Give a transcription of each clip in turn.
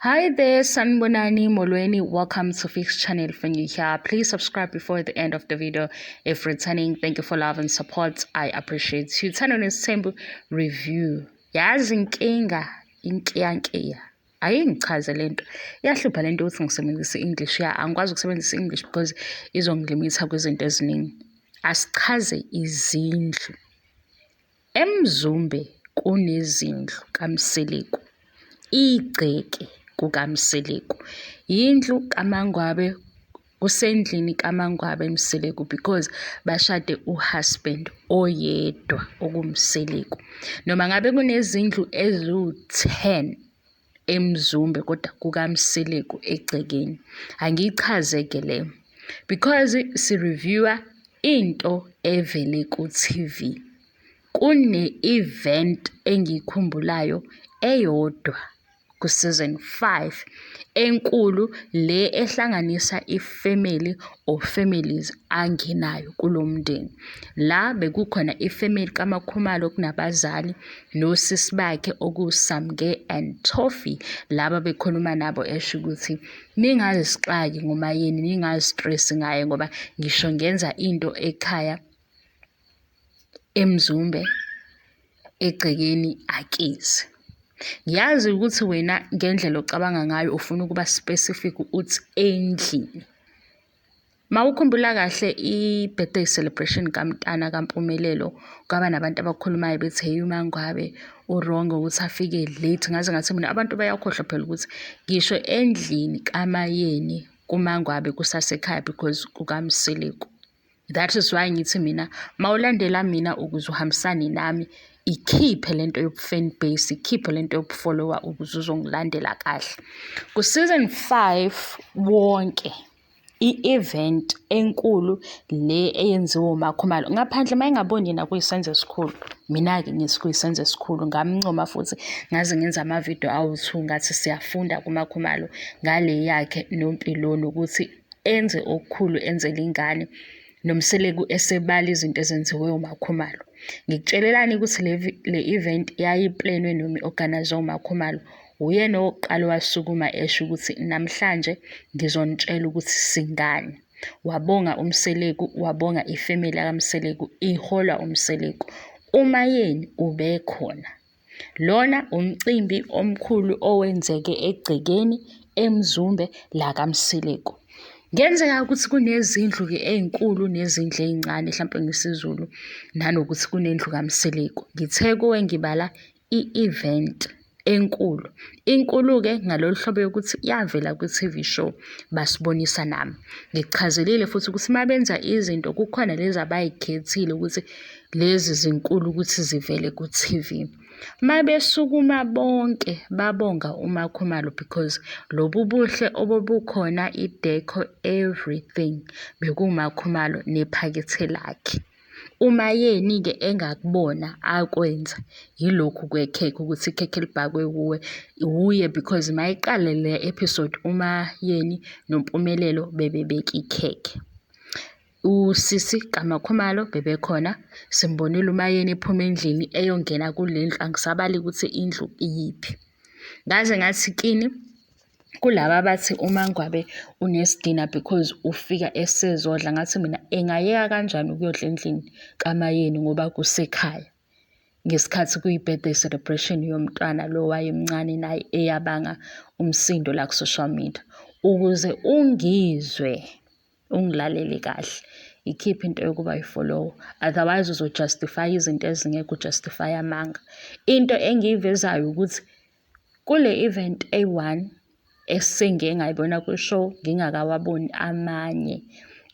Hi there, Sanbonani Molweni. Welcome to Fix Channel. If you're here, please subscribe before the end of the video. If returning, thank you for love and support. I appreciate you. Uthando Nes'thembu review. Yazi inkiya. Ayingichaze lento. Iyahlupha lento ukuthi ngisebenzise English. Angikwazi ukusebenzisa English because izongilimitha kwizinto eziningi. Asichaze izindlu. Emzumbe kunezindlu kaMseleku. Igceke kukaMseleku. Yindlu kaMangwabe, kusendlini kaMangwabe Mseleku because bashade uhusband oyedwa okumseleku. Noma ngabe kunezindlu eziwu-10 emzumbe kodwa kukaMseleku egcekeni. Angiyichaze-ke le because si-reviewer into evele ku-TV. Kune-event engiyikhumbulayo eyodwa ku-season 5 enkulu le ehlanganisa ifamily or families angenayo kulo mndeni. La bekukhona ifamily kaMakhumalo kunabazali nosisi bakhe okuSamge and Toffee. Laba bekhuluma nabo esho ukuthi ningazixaki ngoMayeni, ningazistress ngaye ngoba ngisho ngenza into ekhaya emzumbe egcekeni akizi. Ngiyazi ukuthi wena ngendlela ocabanga ngayo ufuna ukuba specific uthi endlini. Mawukhumbula kahle i-birthday celebration kaMntana kaMpumelelo kwaba nabantu abakhulumayo bethi hey uMangwabe urongo ukuthi afike late. Ngaze ngathi mina abantu bayakhohlwa phela ukuthi ngisho endlini kaMayeni kuMangwabe kusasekhaya because kukaMseleku. That is why ngithi mina mawulandela mina ukuze uhambisane nami, ikhiphe lento yobu-fan base, ikhiphe lento yobu-follower ukuze uzongilandela kahle. Ku-season 5 wonke i-event enkulu le eyenziwa uMakhumalo ngaphandle mayengaboni yena kuyisenzo esikhulu, mina-ke ngithi kuyisenzo esikhulu. Ngamncoma futhi ngaze ngenza amavidiyo awu-2 ngathi siyafunda kuMakhumalo ngale yakhe noMpiloni ukuthi enze okukhulu enzele ingane. Nomseleku esebala izinto ezenziwe uMakhumalo. Ngikutshelelani ukuthi le event yayiplanwe noma organize uMakhumalo. Uyena oqala wasukuma esho ukuthi namhlanje ngizonitshela ukuthi singane. Wabonga uMseleku, wabonga ifamily kaMseleku, iholwa uMseleku. uMayeni ubekhona. Lona umcimbi omkhulu owenzeke egcekeni emzumbe la kaMseleku. Ngenzeka ukuthi kunezindlu-ke ey'nkulu nezindlu ey'ncane mhlampe ngesiZulu nanokuthi kunendlu kaMseleku. Ngithe kuwe ngibala i-event enkulu. Inkulu-ke ngalolu hlobo yokuthi yavela kwi-TV show basibonisa nami. Ngikuchazelile futhi ukuthi uma benza izinto kukhona lezi abay'khethile ukuthi lezi zinkulu ukuthi zivele ku-TV. Mabesukuma bonke babonga uMakhumalo because lobu buhle obubukhona i-decor everything bekuMakhumalo nephakethe lakhe. uMayeni-ke engakubona akwenza yilokhu kwekhekhe ukuthi ikhekhe libhakwe kuwe uye because mayiqale le episode uMayeni noMpumelelo bebebeka ikhekhe. Usisi kaMakhumalo bebekhona, simbonile uMayeni ephuma endlini eyongena kule ndlu, angisabali ukuthi indlu iyiphi. Ngaze ngathi kini kulaba bathi uMangwabe unesidina because ufika esezodla, ngathi mina engayeka kanjani ukuyodla endlini kaMayeni ngoba kusekhaya ngesikhathi kuyi-birthday celebration yomntwana lo wayemncane naye eyabanga umsindo la ku-social media. Ukuze ungizwe ungilalele kahle, ikhiphe into yokuba yi-follow, otherwise uzojustify izinto ezingekho justify amanga. Into engiyivezayo ukuthi kule event A1 esengike ngayibona kwi-show ngingakawaboni amanye,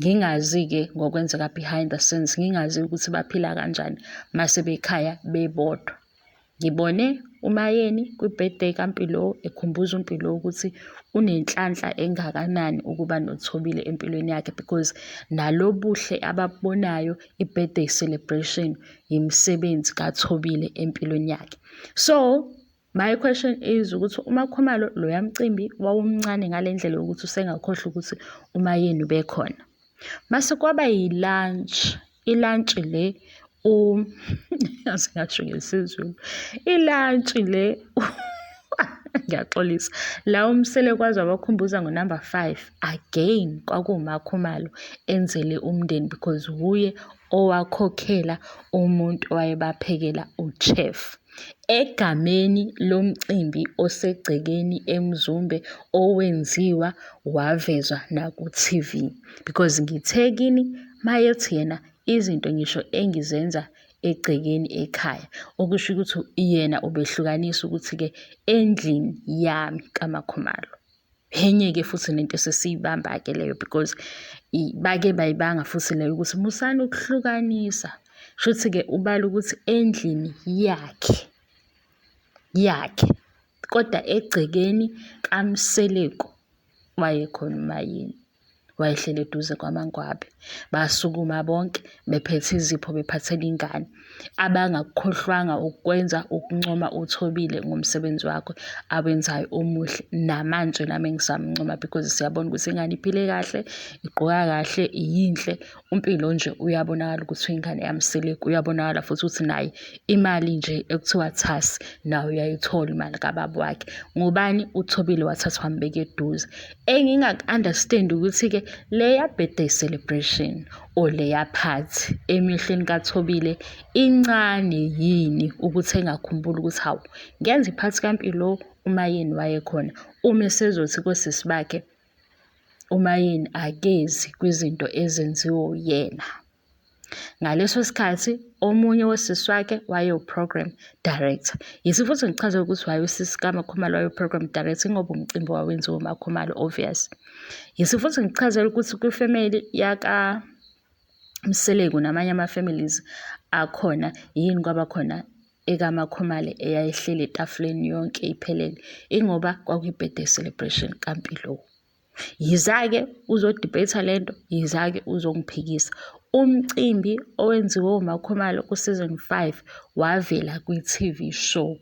ngingazi-ke ngokwenzeka behind the scenes, ngingazi ukuthi baphila kanjani mase bekhaya bebodwa. Ngibone uMayeni kwi-birthday kaMpilo ekhumbuza uMpilo ukuthi unenhlanhla engakanani ukuba noThobile empilweni yakhe because nalobuhle ababonayo i-birthday celebration imisebenzi kaThobile empilweni yakhe. So my question is ukuthi uMakhumalo lo yamcimbi wawumncane ngale ndlela yokuthi usengakhohlwa ukuthi uMayeni ubekhona. Mase kwaba yi-lunch, i-lunch le yazi ngasho ngesiZulu, i-lunch le Ngiyaxolisa. La umsele kwazi wabakhumbuza ngo-number 5 again kwakuwuMakhumalo enzele umndeni because wuye owakhokhela umuntu owayebaphekela uchef. Egameni lomcimbi osegcekeni eMzumbe owenziwa wavezwa naku-TV because ngithe kini mayethi yena izinto ngisho engizenza egcekeni ekhaya, okusho ukuthi yena ubehlukanisa ukuthi-ke endlini yami kaMakhumalo. Enye-ke futhi lento sesiyibamba-ke leyo because bake bayibanga futhi leyo ukuthi musani ukuhlukanisa. Shuthi-ke ubala ukuthi endlini yakhe kodwa egcekeni kaMseleko wayekhona uMayeni, wayehleli eduze kwaMangwabe. Basukuma bonke bephethe izipho bephathela ingane. Abangakukhohlwanga ukwenza ukuncoma uThobile ngomsebenzi wakhe awenzayo omuhle. Namanje nami ngisamncoma because siyabona ukuthi ingane iphile kahle, igqoka kahle, iyinhle. Umpilo nje uyabonakala ukuthi ingane yaMseleko, uyabonakala futhi ukuthi naye imali nje ekuthiwa thasi nawe uyayithola imali kababa wakhe. Ngubani? uThobile wathathwa wambeka eduze. Engingaku-understand ukuthi-ke leya birthday celebration or leya party emehlweni kaThobile incane yini ukuthi engakhumbuli ukuthi hawu ngenza iphathi kaMpilo uMayeni wayekhona. Uma esezothi kosisi bakhe uMayeni akezi kwizinto ezenziwe uyena. Ngaleso sikhathi omunye wosisi wakhe wayewu-program director. Yisi futhi ngichaze ukuthi wayesisi kaMakhumalo waye-program director ngoba umcimbi wawenziwa uMakhumalo obvious. Yisi futhi ngichazele ukuthi kwifamily yakaMseleko namanye ama-families akhona yini kwaba khona ekaMakhumalo eyayihleli etafuleni yonke iphelele ingoba kwakuyi-birthday celebration kaMpilo. Yiza-ke uzodibhetha lento, yiza-ke uzongiphikisa. Umcimbi owenziwe uMakhumalo ku-season 5 wavela kwi-TV show.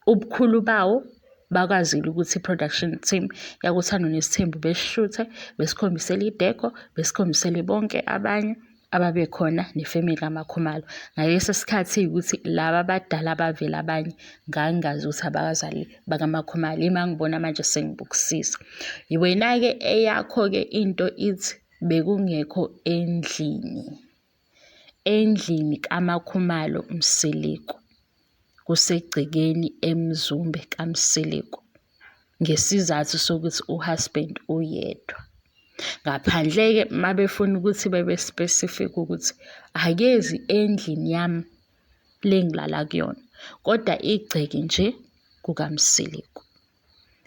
Ubukhulu bawo bakwazile ukuthi i-production team yakuThando Nes'thembu besishuthe, besikhombisele ideko, besikhombisele bonke abanye ababekhona nefamily kaMakhumalo. Ngaleso sikhathi ukuthi laba abadala abavela abanye ngangazi ukuthi abazali bakaMakhumalo. Ima ngibona manje sengibukisisa. Wena-ke eyakho-ke into ithi bekungekho endlini kaMakhumalo Mseleko kusegcekeni eMzumbe kaMseleko ngesizathu sokuthi uhusband uyedwa. Ngaphandle-ke mabefuna ukuthi bebe specific ukuthi akezi endlini yami lengilala kuyona kodwa igceke nje kukaMseleko.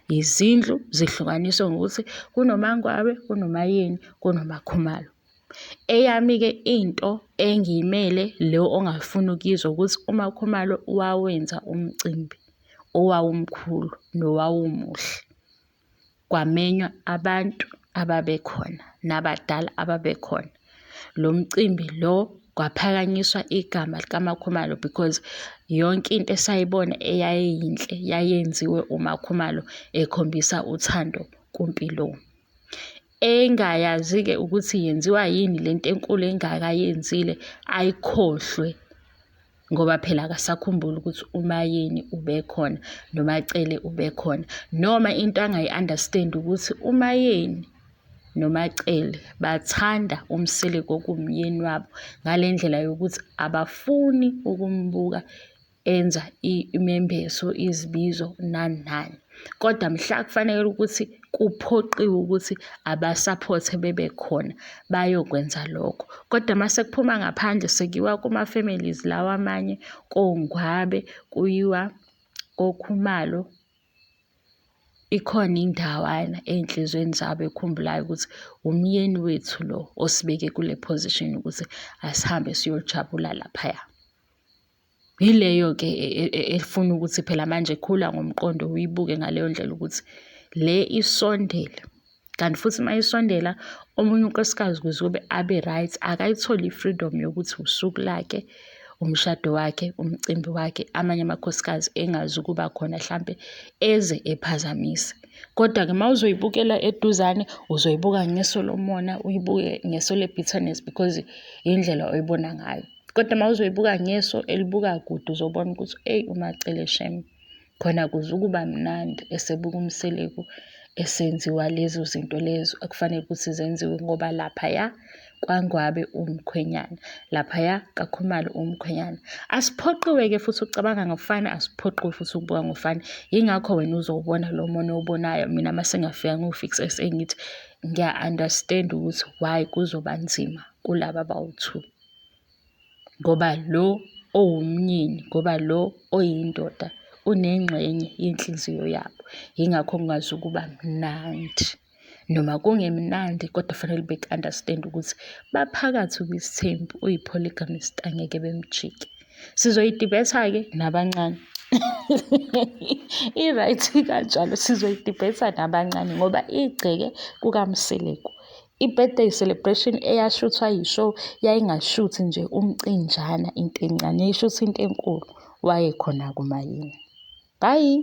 Izindlu zihlukaniswe ngokuthi kunoMangwabe, kunoMayeni, kunoMakhumalo. Eyami-ke into engiyimele leyo ongafuni ukuyizwa ukuthi uMakhumalo wawenza umcimbi owawumkhulu nowawumuhle. Kwamenywa abantu ababekhona nabadala ababekhona. Lo mcimbi lo kwaphakanyiswa igama likaMakhumalo because yonke into esayibona eyayiyinhle yayenziwe uMakhumalo ekhombisa uthando kuMpilo. Engayazi-ke ukuthi yenziwa yini lento enkulu engakayenzile ayikhohlwe ngoba phela akasakhumbuli ukuthi uMayeni ubekhona noMacele ubekhona. Noma into angayi-understand ukuthi uMayeni noMacele bathanda uMseleko kumyeni wabo ngale ndlela yokuthi abafuni ukumbuka enza imembeso, izibizo nani nani. Kodwa mhla kufanele ukuthi kuphoqiwe ukuthi abasapothe bebe khona bayokwenza lokho. Kodwa mase kuphuma ngaphandle sekuyiwa kuma-families lawa amanye koNgwabe, kuyiwa koKhumalo, ikhona indawana ey'nhlizweni zabo ekhumbulayo ukuthi umyeni wethu lo osibeke kule position ukuthi asihambe siyojabula laphaya. Yileyo-ke efuna ukuthi phela manje khula ngomqondo uyibuke ngaleyo ndlela ukuthi le isondele. Kanti futhi uma isondela omunye unkosikazi ukuze kube abe right akayitholi i-freedom yokuthi usuku lakhe, umshado wakhe, umcimbi wakhe, amanye amakhosikazi engazi ukuba khona hlampe eze ephazamise. Kodwa-ke uma uzoyibukela eduzane uzoyibuka ngeso lomona, uyibuke ngeso le-bitterness because indlela oyibona ngayo. Kodwa uma uzoyibuka ngeso elibuka kude uzobona ukuthi uMacele shem khona kuze ukuba mnandi esebuka umseleku esenziwa lezo zinto lezo ekufanele ukuthi zenziwe ngoba laphaya kwaNgwabe umkhwenyana, laphaya kaKhumalo umkhwenyana. Asiphoqiwe-ke futhi ukucabanga ngokufana, asiphoqiwe futhi ukubuka ngokufana. Yingakho wena uzowubona lo mono owubonayo, mina mase ngafika ngiwufikise sengithi ngiya-understand ukuthi why kuzoba nzima kulaba abawu-2. Ngoba lo owumyeni, ngoba lo oyindoda unengxenye yenhliziyo yabo. Yingakho kungazukuba mnandi. Noma kungemnandi kodwa fanele bek-understand ukuthi baphakathi kwisithembu, uyi-polygamist angeke bemjike. Sizoyidibetha-ke nabancane. I-right kanjalo, sizoyidibhetha nabancane ngoba igceke kukaMseleku. I-birthday celebration eyashuthwa yishow yayingashuthi nje umcinjana, into encane, yayishutha into enkulu. Wayekhona kuMayeni. Bye.